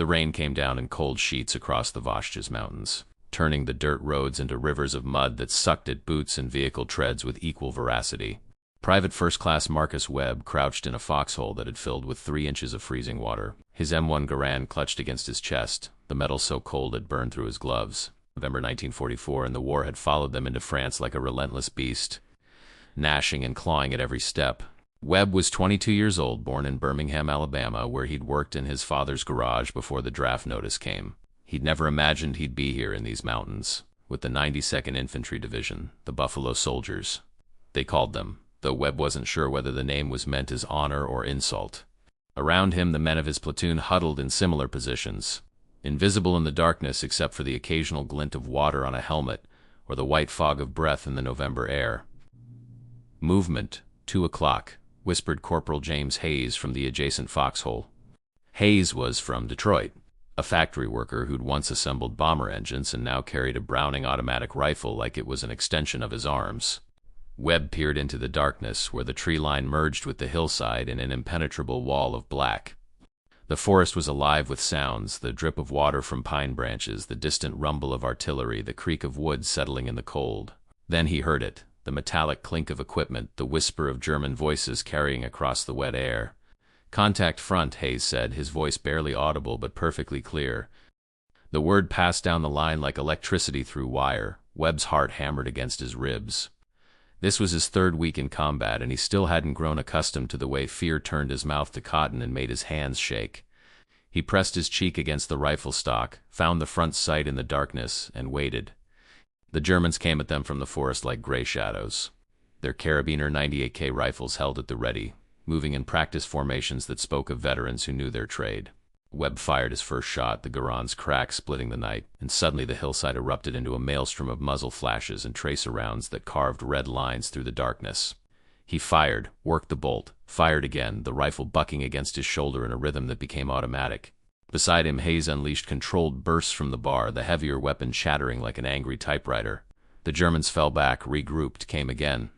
The rain came down in cold sheets across the Vosges mountains, turning the dirt roads into rivers of mud that sucked at boots and vehicle treads with equal voracity. Private First Class Marcus Webb crouched in a foxhole that had filled with 3 inches of freezing water. His M1 Garand clutched against his chest, the metal so cold it burned through his gloves. November 1944, and the war had followed them into France like a relentless beast, gnashing and clawing at every step. Webb was 22 years old, born in Birmingham, Alabama, where he'd worked in his father's garage before the draft notice came. He'd never imagined he'd be here in these mountains, with the 92nd Infantry Division, the Buffalo Soldiers. They called them, though Webb wasn't sure whether the name was meant as honor or insult. Around him, the men of his platoon huddled in similar positions, invisible in the darkness except for the occasional glint of water on a helmet or the white fog of breath in the November air. "Movement, 2 o'clock, whispered Corporal James Hayes from the adjacent foxhole. Hayes was from Detroit, a factory worker who'd once assembled bomber engines and now carried a Browning automatic rifle like it was an extension of his arms. Webb peered into the darkness where the tree line merged with the hillside in an impenetrable wall of black. The forest was alive with sounds, the drip of water from pine branches, the distant rumble of artillery, the creak of wood settling in the cold. Then he heard it, the metallic clink of equipment, the whisper of German voices carrying across the wet air. "Contact front," Hayes said, his voice barely audible but perfectly clear. The word passed down the line like electricity through wire. Webb's heart hammered against his ribs. This was his 3rd week in combat, and he still hadn't grown accustomed to the way fear turned his mouth to cotton and made his hands shake. He pressed his cheek against the rifle stock, found the front sight in the darkness, and waited. The Germans came at them from the forest like gray shadows, their carabiner 98K rifles held at the ready, moving in practice formations that spoke of veterans who knew their trade. Webb fired his first shot, the Garand's crack splitting the night, and suddenly the hillside erupted into a maelstrom of muzzle flashes and tracer rounds that carved red lines through the darkness. He fired, worked the bolt, fired again, the rifle bucking against his shoulder in a rhythm that became automatic. Beside him, Hayes unleashed controlled bursts from the bar, the heavier weapon chattering like an angry typewriter. The Germans fell back, regrouped, came again.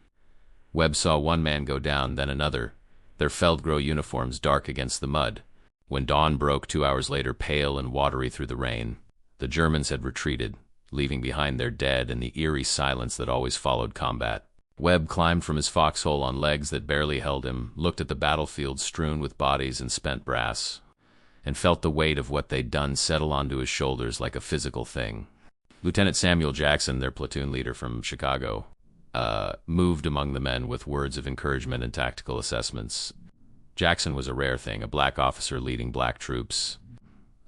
Webb saw one man go down, then another, their Feldgrau uniforms dark against the mud. When dawn broke 2 hours later, pale and watery through the rain, the Germans had retreated, leaving behind their dead and the eerie silence that always followed combat. Webb climbed from his foxhole on legs that barely held him, looked at the battlefield strewn with bodies and spent brass, and felt the weight of what they'd done settle onto his shoulders like a physical thing. Lieutenant Samuel Jackson, their platoon leader from Chicago, moved among the men with words of encouragement and tactical assessments. Jackson was a rare thing, a black officer leading black troops,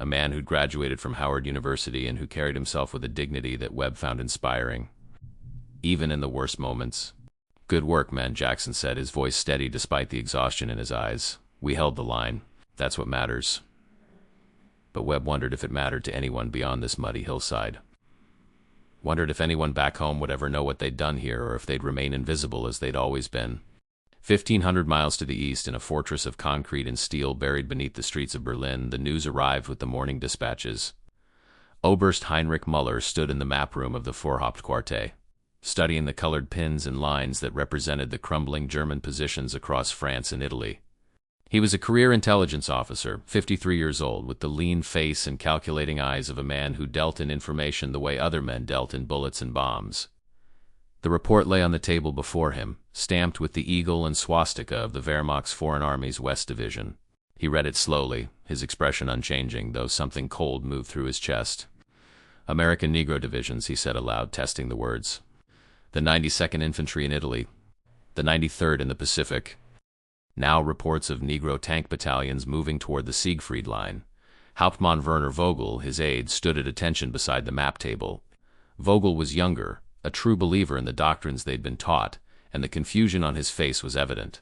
a man who'd graduated from Howard University and who carried himself with a dignity that Webb found inspiring, even in the worst moments. "Good work, men," Jackson said, his voice steady despite the exhaustion in his eyes. "We held the line. That's what matters." But Webb wondered if it mattered to anyone beyond this muddy hillside. Wondered if anyone back home would ever know what they'd done here, or if they'd remain invisible as they'd always been. 1,500 miles to the east, in a fortress of concrete and steel buried beneath the streets of Berlin, the news arrived with the morning dispatches. Oberst Heinrich Müller stood in the map room of the Vorhauptquartier, studying the colored pins and lines that represented the crumbling German positions across France and Italy. He was a career intelligence officer, 53 years old, with the lean face and calculating eyes of a man who dealt in information the way other men dealt in bullets and bombs. The report lay on the table before him, stamped with the eagle and swastika of the Wehrmacht's Foreign Army's West Division. He read it slowly, his expression unchanging, though something cold moved through his chest. "American Negro Divisions," he said aloud, testing the words. "The 92nd Infantry in Italy. The 93rd in the Pacific." Now reports of Negro tank battalions moving toward the Siegfried Line. Hauptmann Werner Vogel, his aide, stood at attention beside the map table. Vogel was younger, a true believer in the doctrines they'd been taught, and the confusion on his face was evident.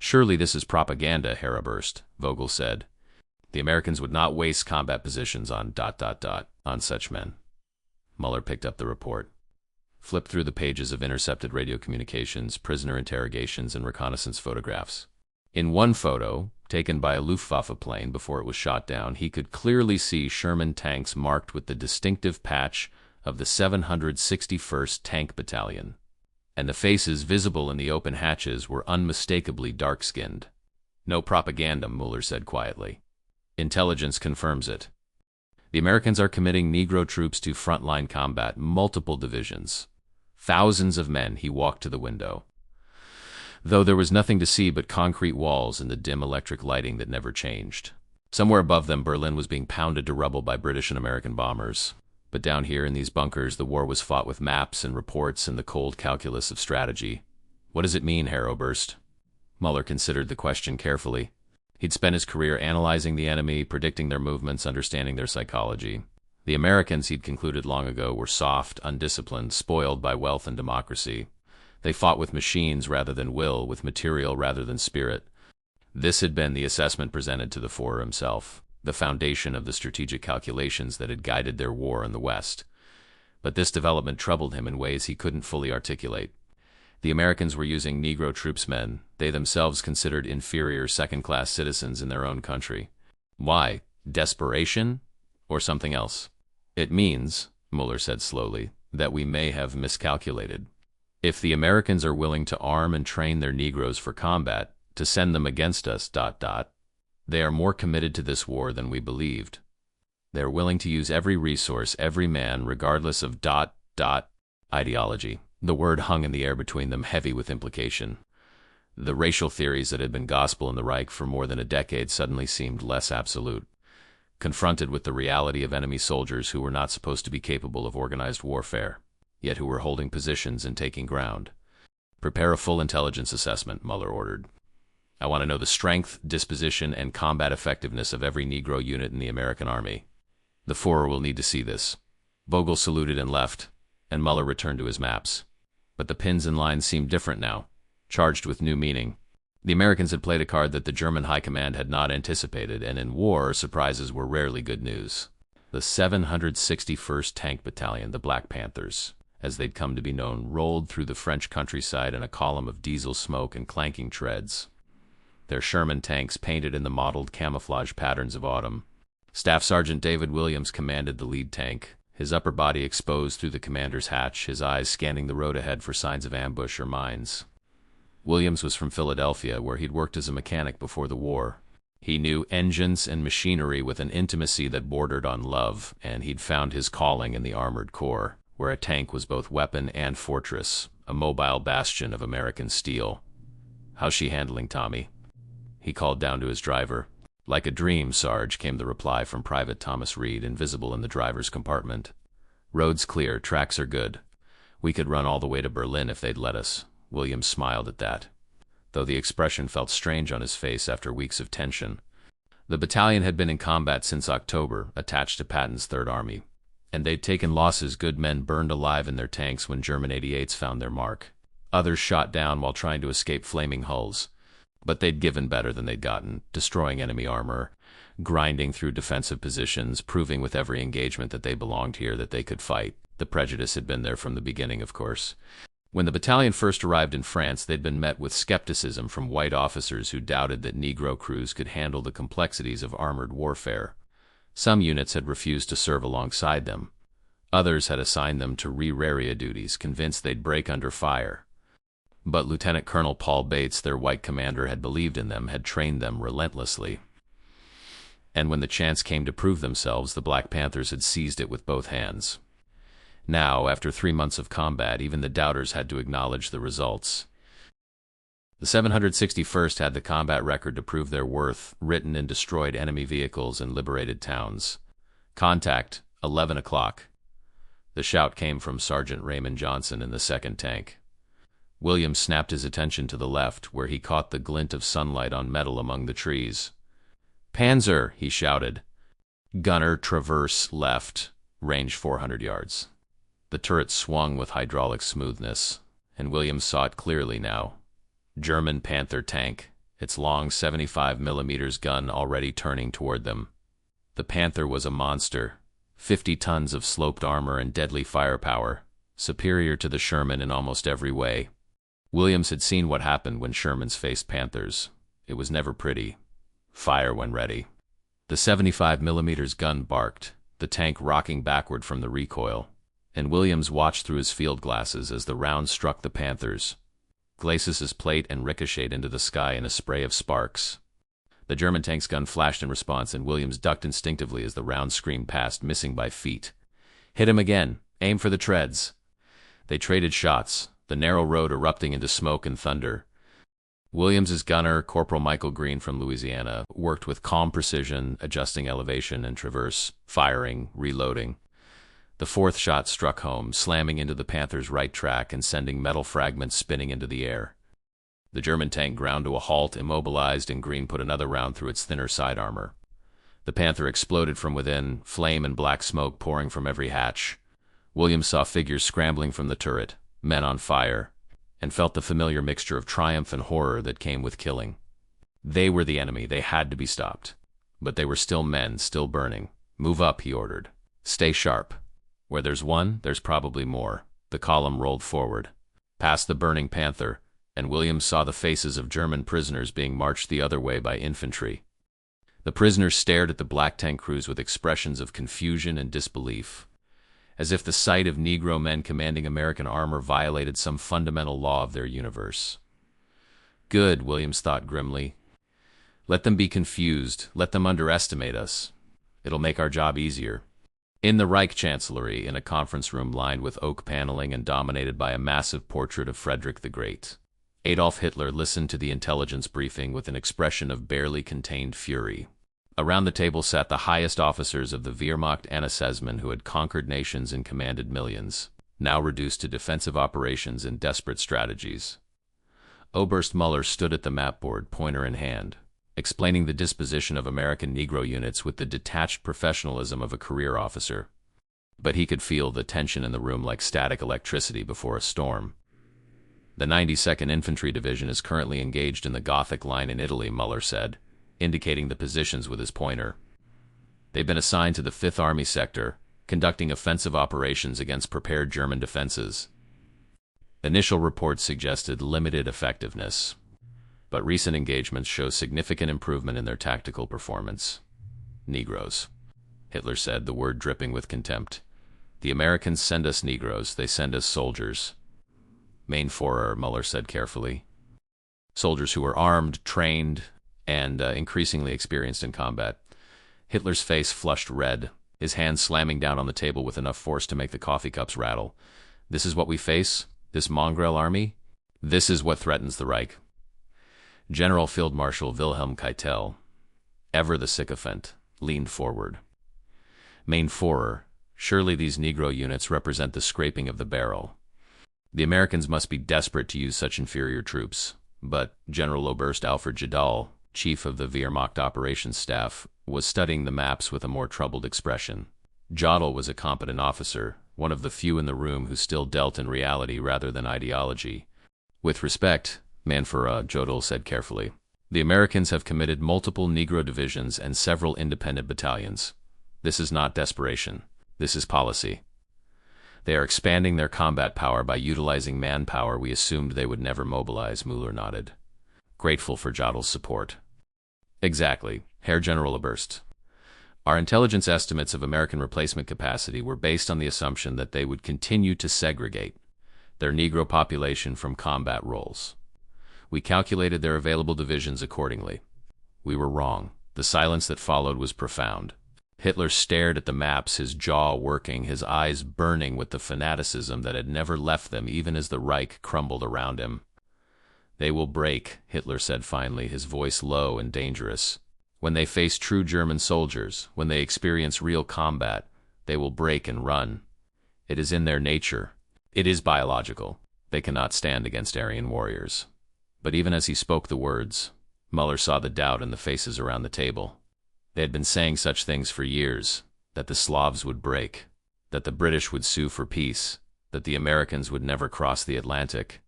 "Surely this is propaganda, Herr Oberst," Vogel said. "The Americans would not waste combat positions on ... on such men." Muller picked up the report, flipped through the pages of intercepted radio communications, prisoner interrogations, and reconnaissance photographs. In one photo, taken by a Luftwaffe plane before it was shot down, he could clearly see Sherman tanks marked with the distinctive patch of the 761st Tank Battalion, and the faces visible in the open hatches were unmistakably dark-skinned. "No propaganda," Muller said quietly. "Intelligence confirms it. The Americans are committing Negro troops to frontline combat, multiple divisions. Thousands of men. He walked to the window. Though there was nothing to see but concrete walls and the dim electric lighting that never changed. Somewhere above them, Berlin was being pounded to rubble by British and American bombers. But down here in these bunkers, the war was fought with maps and reports and the cold calculus of strategy. What does it mean, Herr Oberst? Muller considered the question carefully. He'd spent his career analyzing the enemy, predicting their movements, understanding their psychology. The Americans, he'd concluded long ago, were soft, undisciplined, spoiled by wealth and democracy. They fought with machines rather than will, with material rather than spirit. This had been the assessment presented to the Führer himself, the foundation of the strategic calculations that had guided their war in the West. But this development troubled him in ways he couldn't fully articulate. The Americans were using Negro troopsmen, they themselves considered inferior second-class citizens in their own country. Why? Desperation? Or something else? It means, Muller said slowly, that we may have miscalculated. If the Americans are willing to arm and train their Negroes for combat, to send them against us, they are more committed to this war than we believed. They are willing to use every resource, every man, regardless of ideology. The word hung in the air between them, heavy with implication. The racial theories that had been gospel in the Reich for more than a decade suddenly seemed less absolute. Confronted with the reality of enemy soldiers who were not supposed to be capable of organized warfare, yet who were holding positions and taking ground. Prepare a full intelligence assessment, Muller ordered. I want to know the strength, disposition, and combat effectiveness of every Negro unit in the American Army. The Führer will need to see this. Vogel saluted and left, and Muller returned to his maps. But the pins and lines seemed different now, charged with new meaning. The Americans had played a card that the German High Command had not anticipated, and in war, surprises were rarely good news. The 761st Tank Battalion, the Black Panthers, as they'd come to be known, rolled through the French countryside in a column of diesel smoke and clanking treads. Their Sherman tanks painted in the mottled camouflage patterns of autumn. Staff Sergeant David Williams commanded the lead tank, his upper body exposed through the commander's hatch, his eyes scanning the road ahead for signs of ambush or mines. Williams was from Philadelphia, where he'd worked as a mechanic before the war. He knew engines and machinery with an intimacy that bordered on love, and he'd found his calling in the Armored Corps, where a tank was both weapon and fortress, a mobile bastion of American steel. "How's she handling, Tommy?" He called down to his driver. "Like a dream, Sarge," came the reply from Private Thomas Reed, invisible in the driver's compartment. "Road's clear, tracks are good. We could run all the way to Berlin if they'd let us." Williams smiled at that, though the expression felt strange on his face after weeks of tension. The battalion had been in combat since October, attached to Patton's Third Army, and they'd taken losses, good men burned alive in their tanks when German 88s found their mark. Others shot down while trying to escape flaming hulls. But they'd given better than they'd gotten, destroying enemy armor, grinding through defensive positions, proving with every engagement that they belonged here, that they could fight. The prejudice had been there from the beginning, of course. When the battalion first arrived in France, they'd been met with skepticism from white officers who doubted that Negro crews could handle the complexities of armored warfare. Some units had refused to serve alongside them. Others had assigned them to re-area duties, convinced they'd break under fire. But Lieutenant Colonel Paul Bates, their white commander, had believed in them, had trained them relentlessly. And when the chance came to prove themselves, the Black Panthers had seized it with both hands. Now, after 3 months of combat, even the doubters had to acknowledge the results. The 761st had the combat record to prove their worth, written in destroyed enemy vehicles and liberated towns. Contact, 11 o'clock. The shout came from Sergeant Raymond Johnson in the second tank. Williams snapped his attention to the left, where he caught the glint of sunlight on metal among the trees. "Panzer!" he shouted. "Gunner, traverse, left, range 400 yards. The turret swung with hydraulic smoothness, and Williams saw it clearly now. German Panther tank, its long 75mm gun already turning toward them. The Panther was a monster, 50 tons of sloped armor and deadly firepower, superior to the Sherman in almost every way. Williams had seen what happened when Shermans faced Panthers. It was never pretty. Fire when ready. The 75mm gun barked, the tank rocking backward from the recoil, and Williams watched through his field glasses as the round struck the Panthers, glacis his plate and ricocheted into the sky in a spray of sparks. The German tank's gun flashed in response, and Williams ducked instinctively as the round screamed past, missing by feet. Hit him again. Aim for the treads. They traded shots, the narrow road erupting into smoke and thunder. Williams's gunner, Corporal Michael Green from Louisiana, worked with calm precision, adjusting elevation and traverse, firing, reloading. The fourth shot struck home, slamming into the Panther's right track and sending metal fragments spinning into the air. The German tank ground to a halt, immobilized, and Green put another round through its thinner side armor. The Panther exploded from within, flame and black smoke pouring from every hatch. Williams saw figures scrambling from the turret, men on fire, and felt the familiar mixture of triumph and horror that came with killing. They were the enemy. They had to be stopped. But they were still men, still burning. Move up, he ordered. Stay sharp. Where there's one, there's probably more. The column rolled forward, past the burning Panther, and Williams saw the faces of German prisoners being marched the other way by infantry. The prisoners stared at the black tank crews with expressions of confusion and disbelief, as if the sight of Negro men commanding American armor violated some fundamental law of their universe. Good, Williams thought grimly. Let them be confused. Let them underestimate us. It'll make our job easier. In the Reich Chancellery, in a conference room lined with oak paneling and dominated by a massive portrait of Frederick the Great, Adolf Hitler listened to the intelligence briefing with an expression of barely contained fury. Around the table sat the highest officers of the Wehrmacht Anna-Sesmen who had conquered nations and commanded millions, now reduced to defensive operations and desperate strategies. Oberst Muller stood at the mapboard, pointer in hand, explaining the disposition of American Negro units with the detached professionalism of a career officer. But he could feel the tension in the room like static electricity before a storm. The 92nd Infantry Division is currently engaged in the Gothic Line in Italy, Muller said, indicating the positions with his pointer. They've been assigned to the 5th Army sector, conducting offensive operations against prepared German defenses. Initial reports suggested limited effectiveness, but recent engagements show significant improvement in their tactical performance. Negroes, Hitler said, the word dripping with contempt. The Americans send us Negroes, they send us soldiers. Main Führer, Muller said carefully. Soldiers who were armed, trained, and increasingly experienced in combat. Hitler's face flushed red, his hand slamming down on the table with enough force to make the coffee cups rattle. This is what we face? This mongrel army? This is what threatens the Reich. General Field Marshal Wilhelm Keitel, ever the sycophant, leaned forward. Main Führer, surely these Negro units represent the scraping of the barrel. The Americans must be desperate to use such inferior troops, but General Oberst Alfred Jodl, chief of the Wehrmacht operations staff, was studying the maps with a more troubled expression. Jodl was a competent officer, one of the few in the room who still dealt in reality rather than ideology. With respect, Manfura, Jodl said carefully, the Americans have committed multiple Negro divisions and several independent battalions. This is not desperation. This is policy. They are expanding their combat power by utilizing manpower we assumed they would never mobilize, Muller nodded, grateful for Jodl's support. Exactly, Herr General Oberst. Our intelligence estimates of American replacement capacity were based on the assumption that they would continue to segregate their Negro population from combat roles. We calculated their available divisions accordingly. We were wrong. The silence that followed was profound. Hitler stared at the maps, his jaw working, his eyes burning with the fanaticism that had never left them even as the Reich crumbled around him. They will break, Hitler said finally, his voice low and dangerous. When they face true German soldiers, when they experience real combat, they will break and run. It is in their nature. It is biological. They cannot stand against Aryan warriors. But even as he spoke the words, Muller saw the doubt in the faces around the table. They had been saying such things for years, that the Slavs would break, that the British would sue for peace, that the Americans would never cross the Atlantic.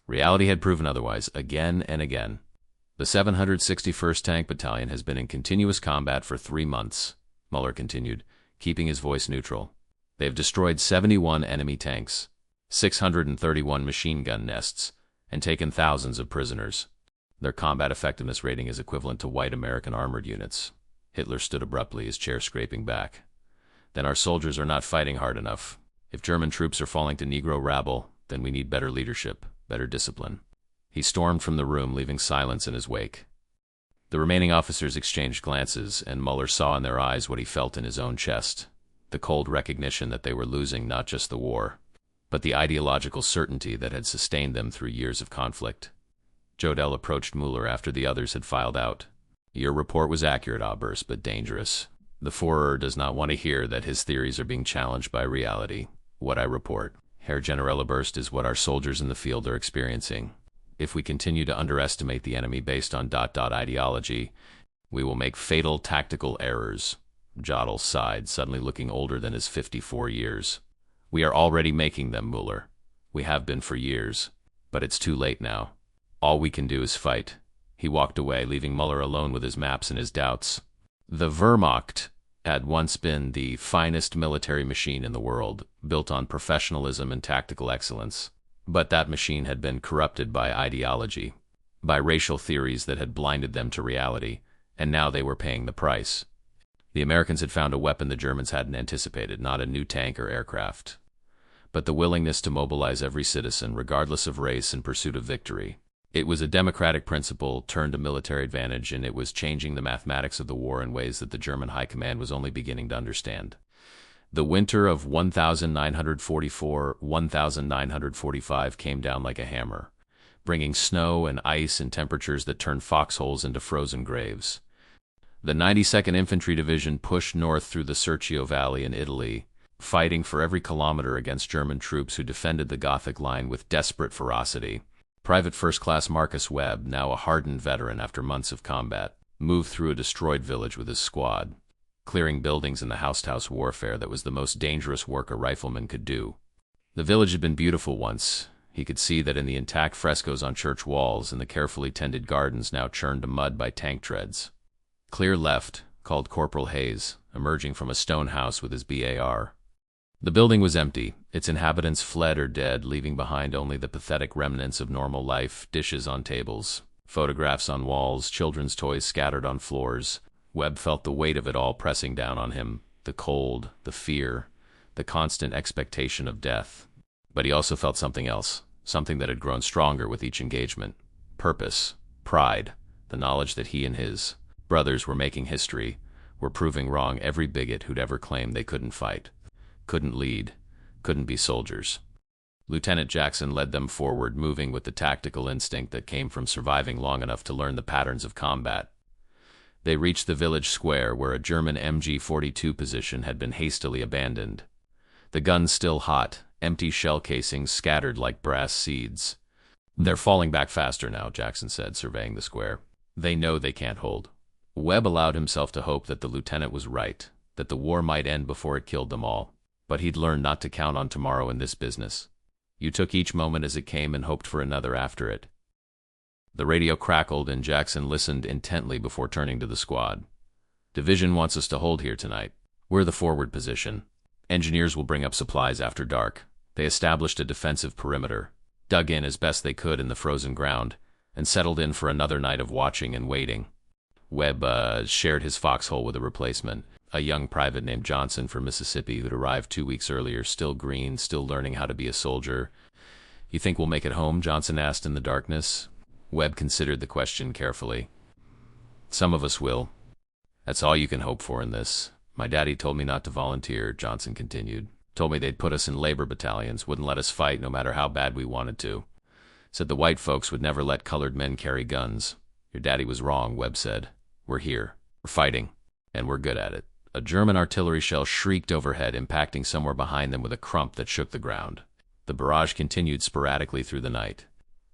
Reality had proven otherwise, again and again. The 761st Tank Battalion has been in continuous combat for 3 months, Muller continued, keeping his voice neutral. They have destroyed 71 enemy tanks, 631 machine gun nests, and taken thousands of prisoners. Their combat effectiveness rating is equivalent to white American armored units. Hitler stood abruptly, his chair scraping back. Then our soldiers are not fighting hard enough. If German troops are falling to Negro rabble, then we need better leadership, better discipline. He stormed from the room, leaving silence in his wake. The remaining officers exchanged glances, and Muller saw in their eyes what he felt in his own chest, the cold recognition that they were losing not just the war, but the ideological certainty that had sustained them through years of conflict. Jodl approached Muller after the others had filed out. "Your report was accurate, Oberst, but dangerous. The Führer does not want to hear that his theories are being challenged by reality. What I report, Herr Generaloberst, is what our soldiers in the field are experiencing. If we continue to underestimate the enemy based on ... ideology, we will make fatal tactical errors." Jodl sighed, suddenly looking older than his 54 years. "We are already making them, Muller. We have been for years. But it's too late now. All we can do is fight." He walked away, leaving Muller alone with his maps and his doubts. The Wehrmacht had once been the finest military machine in the world, built on professionalism and tactical excellence. But that machine had been corrupted by ideology, by racial theories that had blinded them to reality, and now they were paying the price. The Americans had found a weapon the Germans hadn't anticipated, not a new tank or aircraft, but the willingness to mobilize every citizen, regardless of race, in pursuit of victory. It was a democratic principle turned to military advantage, and it was changing the mathematics of the war in ways that the German High Command was only beginning to understand. The winter of 1944-1945 came down like a hammer, bringing snow and ice and temperatures that turned foxholes into frozen graves. The 92nd Infantry Division pushed north through the Serchio Valley in Italy, fighting for every kilometer against German troops who defended the Gothic line with desperate ferocity. Private First Class Marcus Webb, now a hardened veteran after months of combat, moved through a destroyed village with his squad, clearing buildings in the house-to-house warfare that was the most dangerous work a rifleman could do. The village had been beautiful once. He could see that in the intact frescoes on church walls and the carefully tended gardens now churned to mud by tank treads. Clear left, called Corporal Hayes, emerging from a stone house with his BAR. The building was empty, its inhabitants fled or dead, leaving behind only the pathetic remnants of normal life, dishes on tables, photographs on walls, children's toys scattered on floors. Webb felt the weight of it all pressing down on him, the cold, the fear, the constant expectation of death. But he also felt something else, something that had grown stronger with each engagement. Purpose, pride, the knowledge that he and his brothers were making history, were proving wrong every bigot who'd ever claimed they couldn't fight, couldn't lead, couldn't be soldiers. Lieutenant Jackson led them forward, moving with the tactical instinct that came from surviving long enough to learn the patterns of combat. They reached the village square, where a German MG-42 position had been hastily abandoned. The guns still hot, empty shell casings scattered like brass seeds. "They're falling back faster now," Jackson said, surveying the square. "They know they can't hold." Webb allowed himself to hope that the lieutenant was right, that the war might end before it killed them all. But he'd learned not to count on tomorrow in this business. You took each moment as it came and hoped for another after it. The radio crackled, and Jackson listened intently before turning to the squad. "Division wants us to hold here tonight. We're the forward position. Engineers will bring up supplies after dark." They established a defensive perimeter, dug in as best they could in the frozen ground, and settled in for another night of watching and waiting. Webb shared his foxhole with a replacement, a young private named Johnson from Mississippi who'd arrived 2 weeks earlier, still green, still learning how to be a soldier. "You think we'll make it home?" Johnson asked in the darkness. Webb considered the question carefully. "Some of us will. That's all you can hope for in this. My daddy told me not to volunteer," Johnson continued. "Told me they'd put us in labor battalions, wouldn't let us fight no matter how bad we wanted to. Said the white folks would never let colored men carry guns." "Your daddy was wrong," Webb said. "We're here. We're fighting. And we're good at it." A German artillery shell shrieked overhead, impacting somewhere behind them with a crump that shook the ground. The barrage continued sporadically through the night,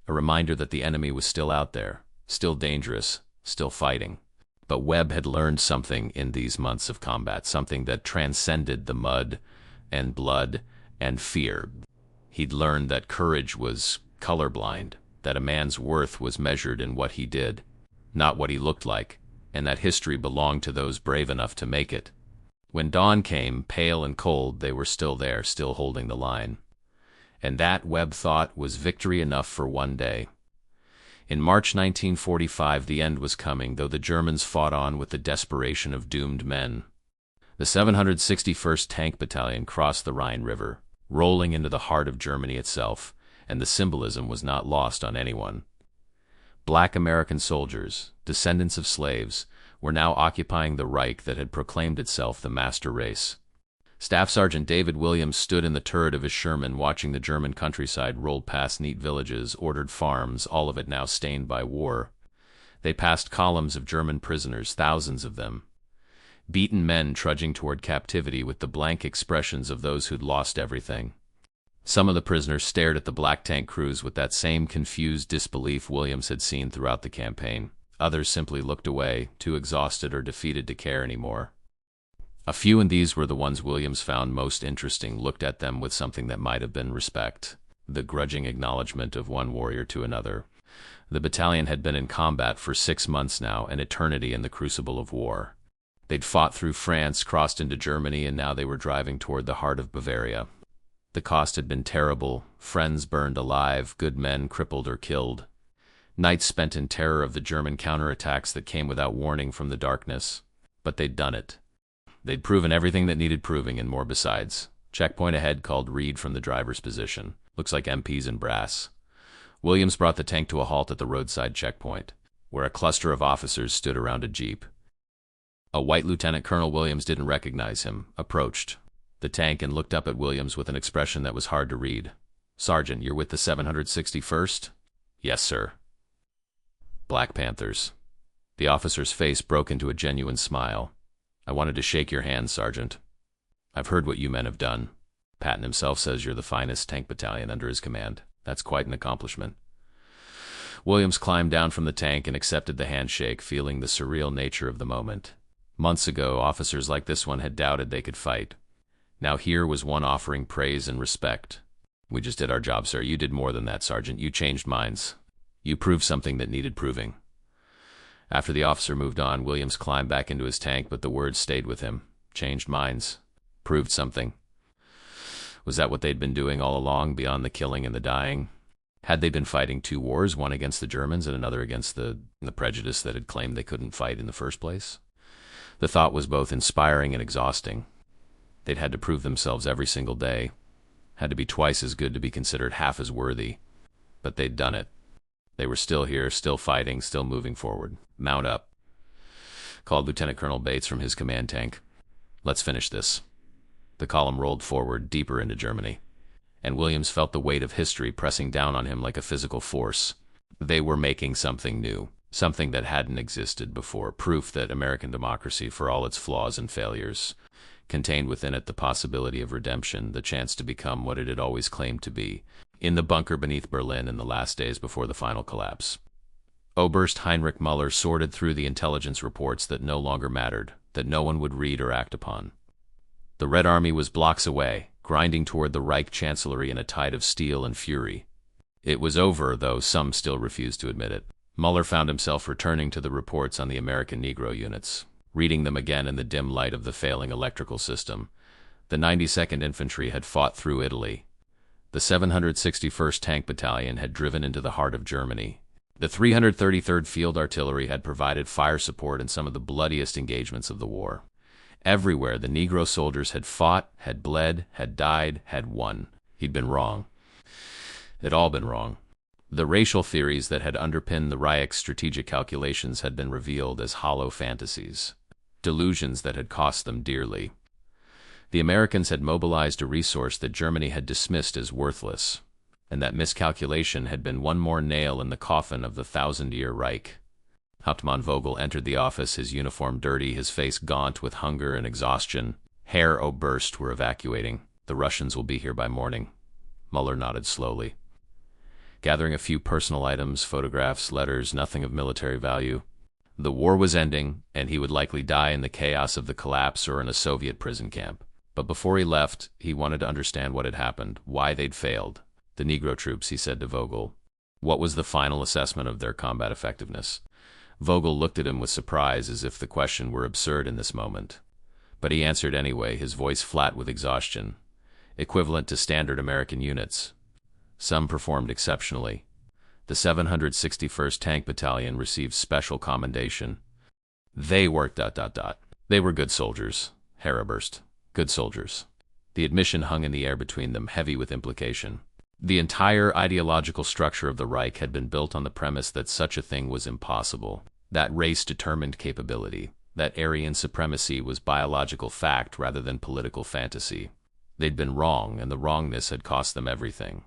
a reminder that the enemy was still out there, still dangerous, still fighting. But Webb had learned something in these months of combat, something that transcended the mud and blood and fear. He'd learned that courage was colorblind, that a man's worth was measured in what he did, not what he looked like, and that history belonged to those brave enough to make it. When dawn came, pale and cold, they were still there, still holding the line. And that, Webb thought, was victory enough for one day. In March 1945, the end was coming, though the Germans fought on with the desperation of doomed men. The 761st Tank Battalion crossed the Rhine River, rolling into the heart of Germany itself, and the symbolism was not lost on anyone. Black American soldiers, descendants of slaves, were now occupying the Reich that had proclaimed itself the master race. Staff Sergeant David Williams stood in the turret of his Sherman watching the German countryside roll past neat villages, ordered farms, all of it now stained by war. They passed columns of German prisoners, thousands of them. Beaten men trudging toward captivity with the blank expressions of those who'd lost everything. Some of the prisoners stared at the black tank crews with that same confused disbelief Williams had seen throughout the campaign. Others simply looked away, too exhausted or defeated to care anymore. A few, and these were the ones Williams found most interesting, looked at them with something that might have been respect, the grudging acknowledgement of one warrior to another. The battalion had been in combat for 6 months now, an eternity in the crucible of war. They'd fought through France, crossed into Germany, and now they were driving toward the heart of Bavaria. The cost had been terrible, friends burned alive, good men crippled or killed. Nights spent in terror of the German counterattacks that came without warning from the darkness. But they'd done it. They'd proven everything that needed proving and more besides. Checkpoint ahead, called Reed from the driver's position. Looks like MPs in brass. Williams brought the tank to a halt at the roadside checkpoint, where a cluster of officers stood around a jeep. A white Lieutenant Colonel Williams didn't recognize him, approached the tank and looked up at Williams with an expression that was hard to read. "Sergeant, you're with the 761st? "Yes, sir." "Black Panthers." The officer's face broke into a genuine smile. "I wanted to shake your hand, Sergeant. I've heard what you men have done. Patton himself says you're the finest tank battalion under his command. That's quite an accomplishment." Williams climbed down from the tank and accepted the handshake, feeling the surreal nature of the moment. Months ago, officers like this one had doubted they could fight. Now here was one offering praise and respect. "We just did our job, sir. You did more than that, Sergeant. You changed minds. You proved something that needed proving." After the officer moved on, Williams climbed back into his tank, but the words stayed with him. Changed minds. Proved something. Was that what they'd been doing all along, beyond the killing and the dying? Had they been fighting 2 wars, one against the Germans and another against the prejudice that had claimed they couldn't fight in the first place? The thought was both inspiring and exhausting. They'd had to prove themselves every single day. Had to be twice as good to be considered half as worthy. But they'd done it. They were still here, still fighting, still moving forward. "Mount up," called Lieutenant Colonel Bates from his command tank. "Let's finish this." The column rolled forward, deeper into Germany, and Williams felt the weight of history pressing down on him like a physical force. They were making something new, something that hadn't existed before, proof that American democracy, for all its flaws and failures, contained within it the possibility of redemption, the chance to become what it had always claimed to be, in the bunker beneath Berlin in the last days before the final collapse. Oberst Heinrich Müller sorted through the intelligence reports that no longer mattered, that no one would read or act upon. The Red Army was blocks away, grinding toward the Reich Chancellery in a tide of steel and fury. It was over, though some still refused to admit it. Müller found himself returning to the reports on the American Negro units, reading them again in the dim light of the failing electrical system. The 92nd Infantry had fought through Italy. The 761st Tank Battalion had driven into the heart of Germany. The 333rd Field Artillery had provided fire support in some of the bloodiest engagements of the war. Everywhere the Negro soldiers had fought, had bled, had died, had won. He'd been wrong. It'd all been wrong. The racial theories that had underpinned the Reich's strategic calculations had been revealed as hollow fantasies, delusions that had cost them dearly. The Americans had mobilized a resource that Germany had dismissed as worthless, and that miscalculation had been one more nail in the coffin of the 1,000-year Reich. Hauptmann Vogel entered the office, his uniform dirty, his face gaunt with hunger and exhaustion. Herr Oberst, we're evacuating. The Russians will be here by morning. Müller nodded slowly, gathering a few personal items, photographs, letters, nothing of military value. The war was ending, and he would likely die in the chaos of the collapse or in a Soviet prison camp. But before he left, he wanted to understand what had happened, why they'd failed. The Negro troops, he said to Vogel. What was the final assessment of their combat effectiveness? Vogel looked at him with surprise, as if the question were absurd in this moment. But he answered anyway, his voice flat with exhaustion. Equivalent to standard American units. Some performed exceptionally. The 761st Tank Battalion received special commendation. They worked ... They were good soldiers, Herr Oberst. Good soldiers. The admission hung in the air between them, heavy with implication. The entire ideological structure of the Reich had been built on the premise that such a thing was impossible, that race-determined capability, that Aryan supremacy was biological fact rather than political fantasy. They'd been wrong, and the wrongness had cost them everything.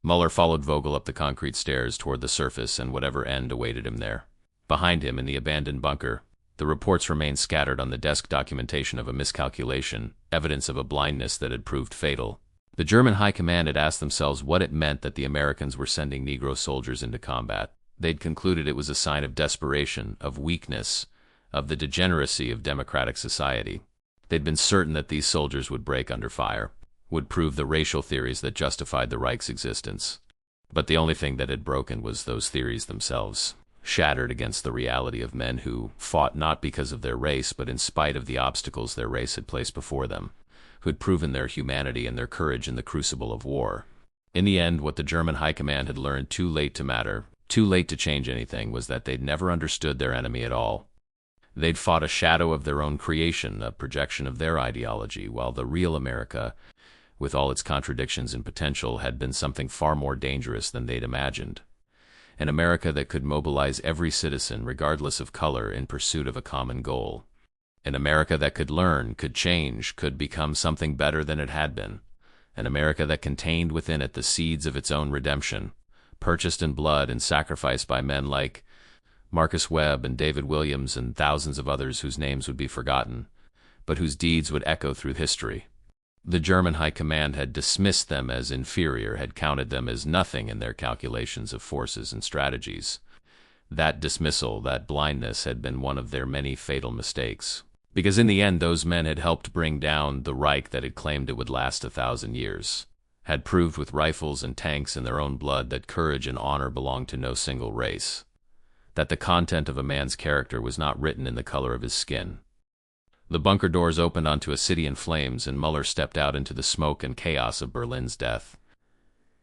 Muller followed Vogel up the concrete stairs toward the surface and whatever end awaited him there. Behind him, in the abandoned bunker, the reports remained scattered on the desk documentation of a miscalculation, evidence of a blindness that had proved fatal. The German High Command had asked themselves what it meant that the Americans were sending Negro soldiers into combat. They'd concluded it was a sign of desperation, of weakness, of the degeneracy of democratic society. They'd been certain that these soldiers would break under fire, would prove the racial theories that justified the Reich's existence. But the only thing that had broken was those theories themselves, shattered against the reality of men who fought not because of their race, but in spite of the obstacles their race had placed before them, who had proven their humanity and their courage in the crucible of war. In the end, what the German High Command had learned too late to matter, too late to change anything, was that they'd never understood their enemy at all. They'd fought a shadow of their own creation, a projection of their ideology, while the real America, with all its contradictions and potential, had been something far more dangerous than they'd imagined. An America that could mobilize every citizen, regardless of color, in pursuit of a common goal. An America that could learn, could change, could become something better than it had been. An America that contained within it the seeds of its own redemption, purchased in blood and sacrificed by men like Marcus Webb and David Williams and thousands of others whose names would be forgotten, but whose deeds would echo through history. The German High Command had dismissed them as inferior, had counted them as nothing in their calculations of forces and strategies. That dismissal, that blindness, had been one of their many fatal mistakes. Because in the end, those men had helped bring down the Reich that had claimed it would last 1,000 years, had proved with rifles and tanks in their own blood that courage and honor belonged to no single race, that the content of a man's character was not written in the color of his skin. The bunker doors opened onto a city in flames, and Muller stepped out into the smoke and chaos of Berlin's death.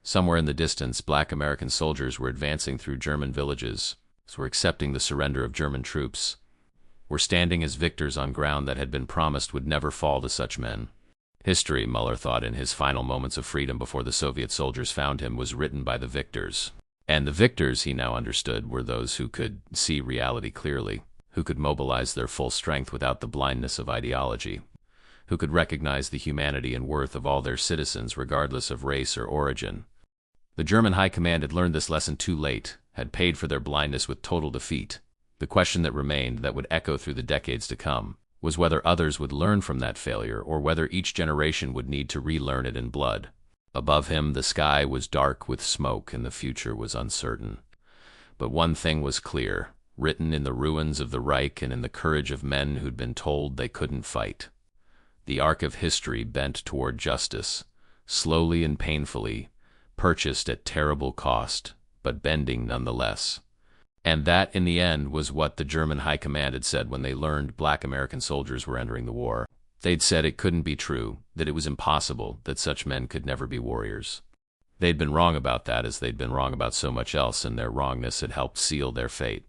Somewhere in the distance, black American soldiers were advancing through German villages, were accepting the surrender of German troops, were standing as victors on ground that had been promised would never fall to such men. History, Muller thought in his final moments of freedom before the Soviet soldiers found him, was written by the victors. And the victors, he now understood, were those who could see reality clearly, who could mobilize their full strength without the blindness of ideology, who could recognize the humanity and worth of all their citizens regardless of race or origin. The German High Command had learned this lesson too late, had paid for their blindness with total defeat. The question that remained, that would echo through the decades to come, was whether others would learn from that failure, or whether each generation would need to relearn it in blood. Above him, the sky was dark with smoke, and the future was uncertain. But one thing was clear, written in the ruins of the Reich and in the courage of men who'd been told they couldn't fight. The arc of history bent toward justice, slowly and painfully, purchased at terrible cost, but bending nonetheless. And that, in the end, was what the German High Command had said when they learned black American soldiers were entering the war. They'd said it couldn't be true, that it was impossible, that such men could never be warriors. They'd been wrong about that, as they'd been wrong about so much else, and their wrongness had helped seal their fate.